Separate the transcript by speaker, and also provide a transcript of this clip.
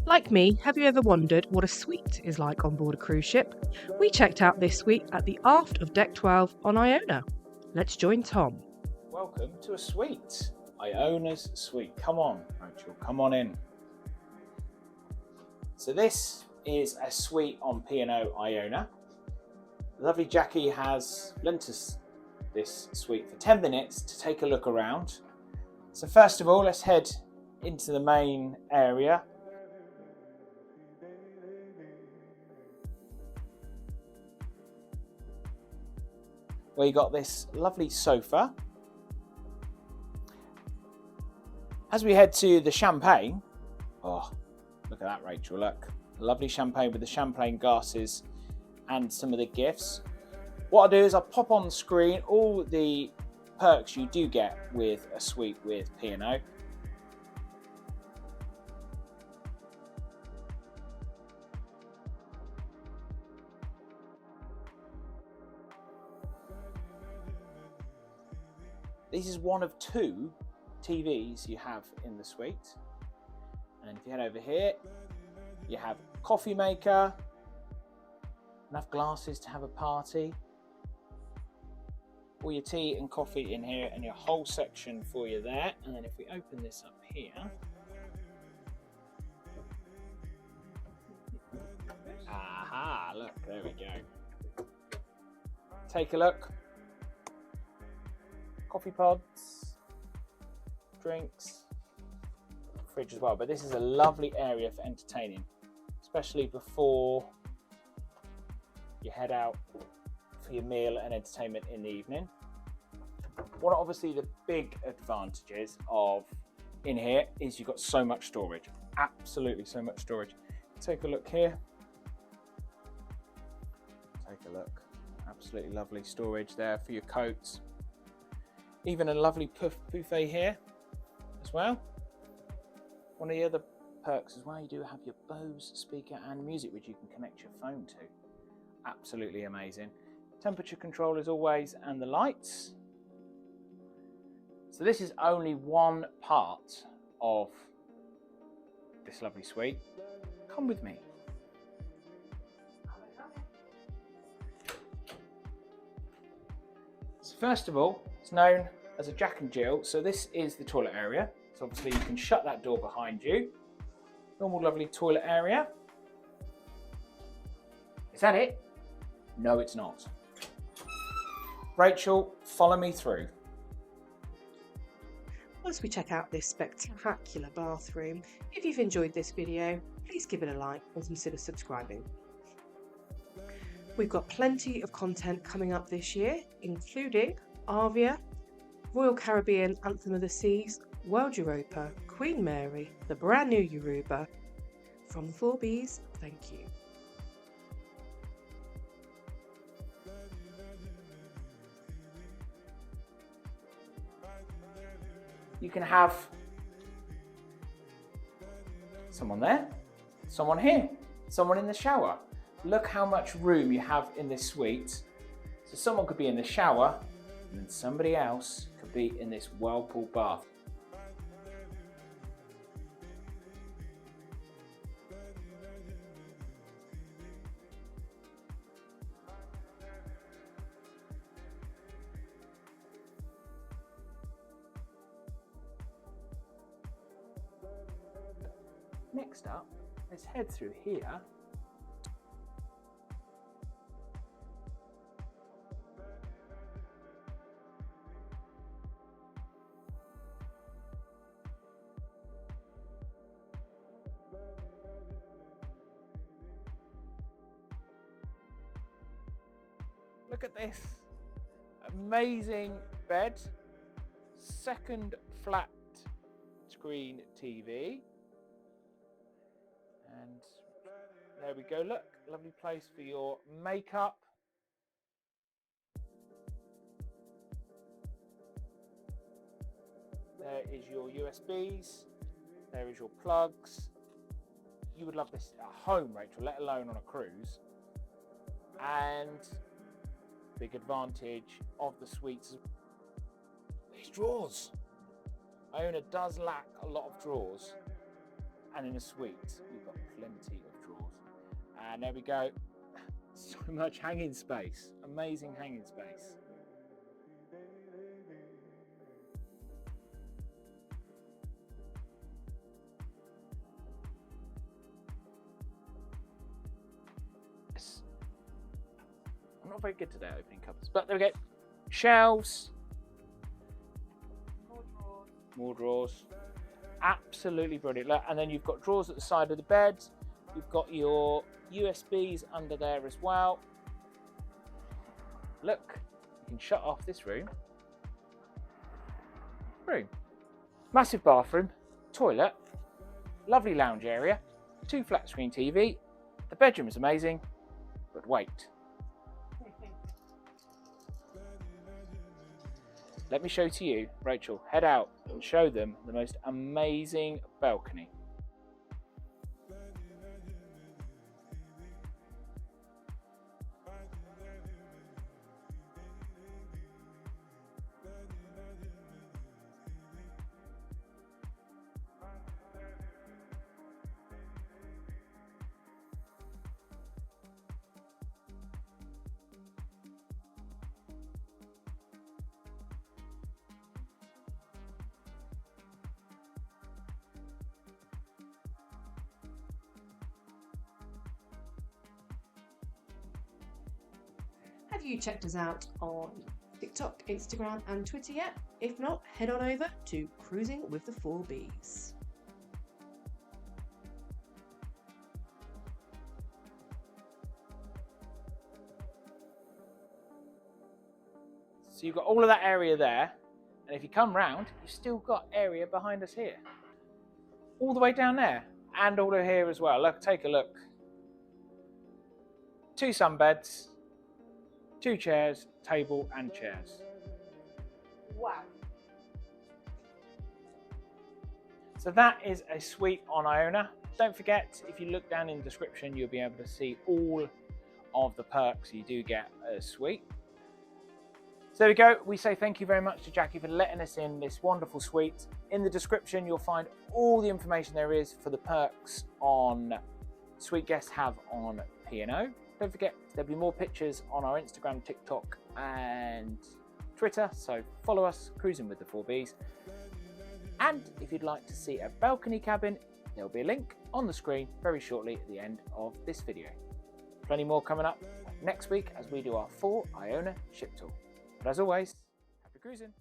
Speaker 1: Like me, have you ever wondered what a suite is like on board a cruise ship? We checked out this suite at the aft of Deck 12 on Iona. Let's join Tom.
Speaker 2: Welcome to a suite, Iona's suite. Come on, Rachel, come on in. So this is a suite on P&O IONA. The lovely Jackie has lent us this suite for 10 minutes to take a look around. So first of all, let's head into the main area. Where you got this lovely sofa. As we head to the champagne, oh, look at that, Rachel, look. Lovely champagne with the champagne glasses and some of the gifts. What I'll do is I'll pop on the screen all the perks you do get with a suite with P&O. This is one of 2 TVs you have in the suite. And if you head over here, you have coffee maker, enough glasses to have a party, all your tea and coffee in here, and your whole section for you there. And then if we open this up here, aha, look, there we go. Take a look. Coffee pods, drinks, fridge as well. But this is a lovely area for entertaining, especially before you head out for your meal and entertainment in the evening. One of obviously the big advantages of in here is you've got so much storage, absolutely so much storage. Take a look here. Take a look, absolutely lovely storage there for your coats. Even a lovely buffet here as well. One of the other perks as well, you do have your Bose speaker and music, which you can connect your phone to. Absolutely amazing. Temperature control as always, and the lights. So this is only one part of this lovely suite. Come with me. So first of all, it's known as a Jack and Jill. So this is the toilet area. So obviously you can shut that door behind you. Normal lovely toilet area. Is that it? No, it's not. Rachel, follow me through.
Speaker 1: Once we check out this spectacular bathroom, if you've enjoyed this video, please give it a like and consider subscribing. We've got plenty of content coming up this year, including Avia, Royal Caribbean Anthem of the Seas, World Europa, Queen Mary, the brand new Yoruba. From the 4Bs, thank you.
Speaker 2: You can have someone there, someone here, someone in the shower. Look how much room you have in this suite. So someone could be in the shower and then somebody else could be in this whirlpool bath. Next up, let's head through here. Look at this amazing bed, second flat screen TV. And there we go, look, lovely place for your makeup. There is your USBs, there is your plugs. You would love this at home, Rachel, let alone on a cruise. And big advantage of the suites, these drawers. Iona does lack a lot of drawers. And in a suite, we've got plenty of drawers. And there we go. So much hanging space. Amazing hanging space. Yes. I'm not very good today at opening cupboards, but there we go. Shelves. More drawers. Absolutely brilliant. Look, and then you've got drawers at the side of the bed. You've got your USBs under there as well. Look, you can shut off this room. Massive bathroom, toilet, lovely lounge area, 2 flat screen TV. The bedroom is amazing, but wait. Let me show to you, Rachel, head out and show them the most amazing balcony.
Speaker 1: Have you checked us out on TikTok, Instagram and Twitter yet? If not, head on over to Cruising with the 4Bs.
Speaker 2: So you've got all of that area there, and if you come round, you've still got area behind us here. All the way down there, and all over here as well. Look, take a look. 2 sunbeds, 2 chairs, table and chairs.
Speaker 1: Wow.
Speaker 2: So that is a suite on Iona. Don't forget, if you look down in the description, you'll be able to see all of the perks you do get a suite. So there we go. We say thank you very much to Jackie for letting us in this wonderful suite. In the description, you'll find all the information there is for the perks on suite guests have on P&O. Don't forget, there'll be more pictures on our Instagram, TikTok and Twitter. So follow us, Cruising with the 4Bs. And if you'd like to see a balcony cabin, there'll be a link on the screen very shortly at the end of this video. Plenty more coming up next week as we do our full Iona ship tour. But as always, happy cruising.